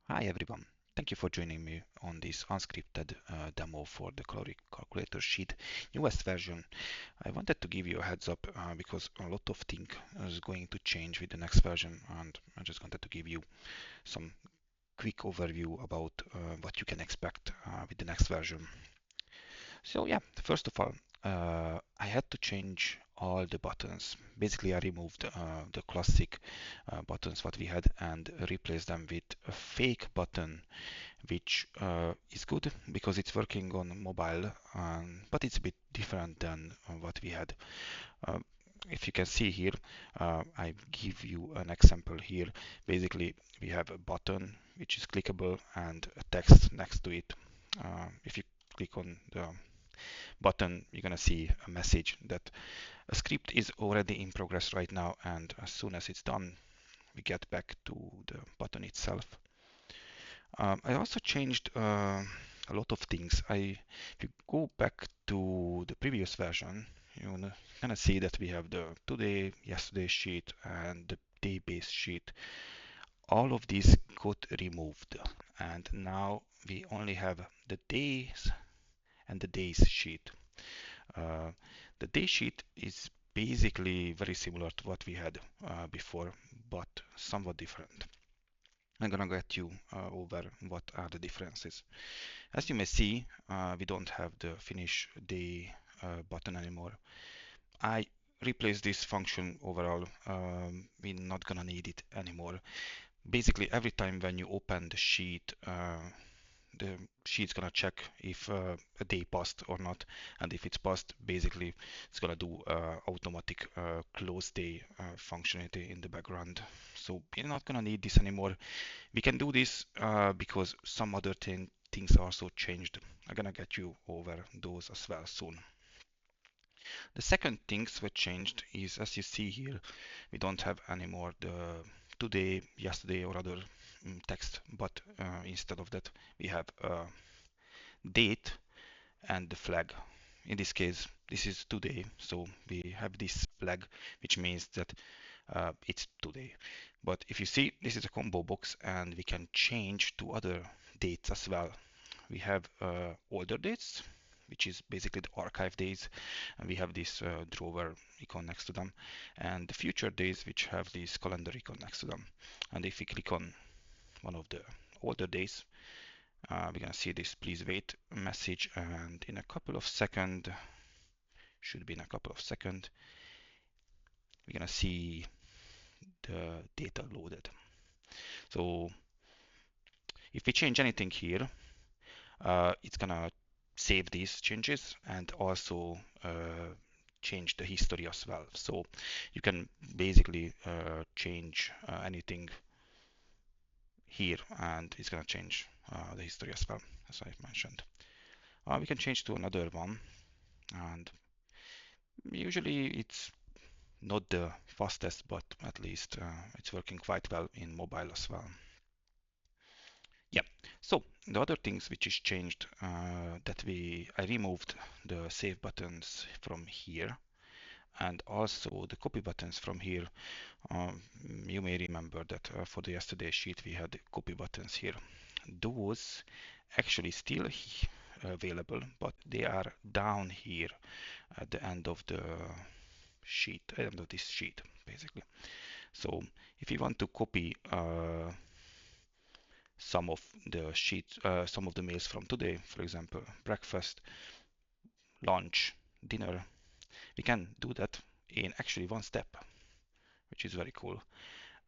Hi everyone, thank you for joining me on this unscripted demo for the Calorie calculator sheet newest version. I wanted to give you a heads up because a lot of things is going to change with the next version, and I just wanted to give you some quick overview about what you can expect with the next version. So yeah, first of all, I had to change all the buttons. Basically, I removed the classic buttons what we had and replaced them with a fake button, which is good because it's working on mobile, but it's a bit different than what we had. Uh, if you can see here, I give you an example here. Basically, we have a button which is clickable and a text next to it. If you click on the button, you're gonna see a message that a script is already in progress right now, and as soon as it's done, we get back to the button itself. I also changed a lot of things. If you go back to the previous version, you're gonna see that we have the today, yesterday sheet and the day-based sheet. All of these got removed, and now we only have the days and the days sheet. Uh, the day sheet is basically very similar to what we had before, but somewhat different. I'm gonna get you over what are the differences. As you may see, we don't have the finish day button anymore. I replaced this function overall. We're not gonna need it anymore. Basically, every time when you open the sheet's gonna check if a day passed or not, and if it's passed, basically it's gonna do automatic close day functionality in the background. So we're not gonna need this anymore. We can do this because some other things also changed. I'm gonna get you over those as well soon. The second things that changed is, as you see here, we don't have anymore the today, yesterday, or other text, but instead of that, we have date and the flag. In this case, this is today, so we have this flag, which means that it's today. But if you see, this is a combo box, and we can change to other dates as well. We have older dates, which is basically the archive days, and we have this drawer icon next to them, and the future days, which have this calendar icon next to them. And if we click on one of the older days, we're gonna see this please wait message, and in a couple of seconds, should be in a couple of seconds, we're gonna see the data loaded. So if we change anything here, it's gonna save these changes and also change the history as well. So you can basically change anything here, and it's gonna change the history as well, as I mentioned. We can change to another one, and usually it's not the fastest, but at least it's working quite well in mobile as well. Yeah, so the other things which is changed that I removed the save buttons from here and also the copy buttons from here. You may remember that for the yesterday sheet we had the copy buttons here. Those actually still available, but they are down here at the end of the sheet, end of this sheet basically. So if you want to copy some of the meals from today, for example, breakfast, lunch, dinner, we can do that in actually one step, which is very cool.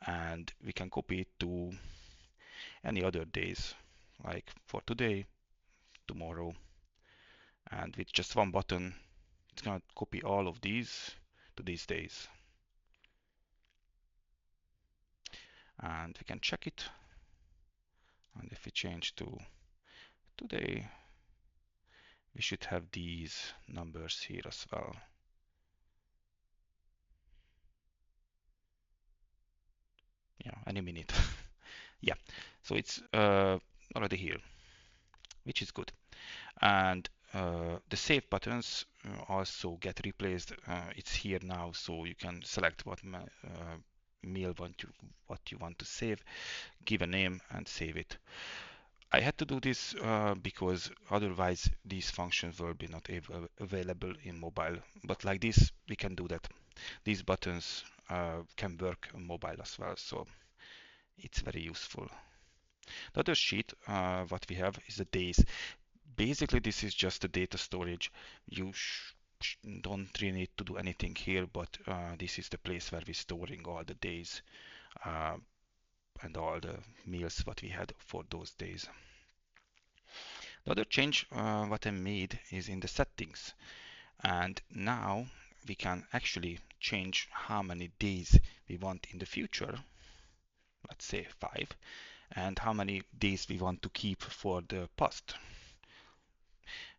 And we can copy it to any other days, like for today, tomorrow, and with just one button, it's gonna copy all of these to these days. And we can check it. And if we change to today, we should have these numbers here as well. Yeah, any minute. Yeah, so it's already here, which is good. And the save buttons also get replaced. It's here now, so you can select what meal what you want to save, give a name and save it. I had to do this because otherwise these functions will be not available in mobile. But like this, we can do that. These buttons can work on mobile as well, so it's very useful. The other sheet, what we have is the days. Basically, this is just the data storage. You don't really need to do anything here, but this is the place where we're storing all the days uh, and all the meals what we had for those days. The other change what I made is in the settings, and now we can actually change how many days we want in the future, let's say 5, and how many days we want to keep for the past.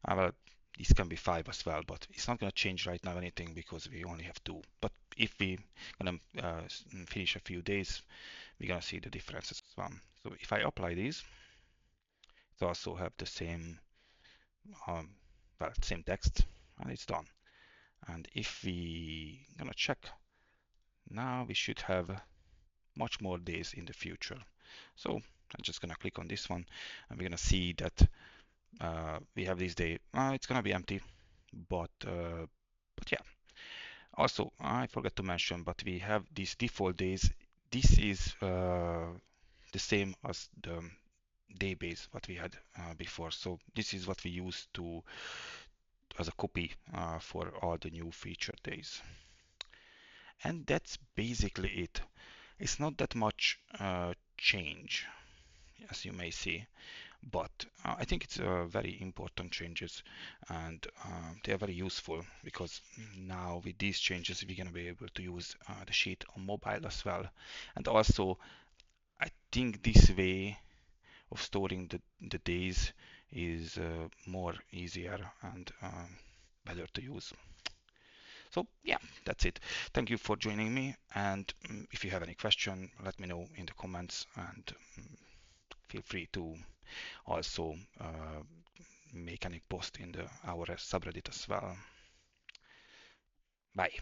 Well, this can be 5 as well, but it's not going to change right now anything because we only have 2. But if we gonna finish a few days, we're gonna see the differences as well. So if I apply these, it also have the same, um, well, same text, and it's done. And if we gonna check, now we should have much more days in the future. So I'm just gonna click on this one, and we're gonna see that we have this day. It's gonna be empty, but yeah. Also, I forgot to mention, but we have these default days. This is the same as the daybase what we had before. So this is what we use to as a copy for all the new feature days. And that's basically it. It's not that much change, as you may see, but I think it's very important changes, and they are very useful because now with these changes we're gonna be able to use the sheet on mobile as well. And also, I think this way of storing the days is more easier and better to use. So yeah, that's it. Thank you for joining me, and if you have any question, let me know in the comments, and feel free to also make any post in our subreddit as well. Bye.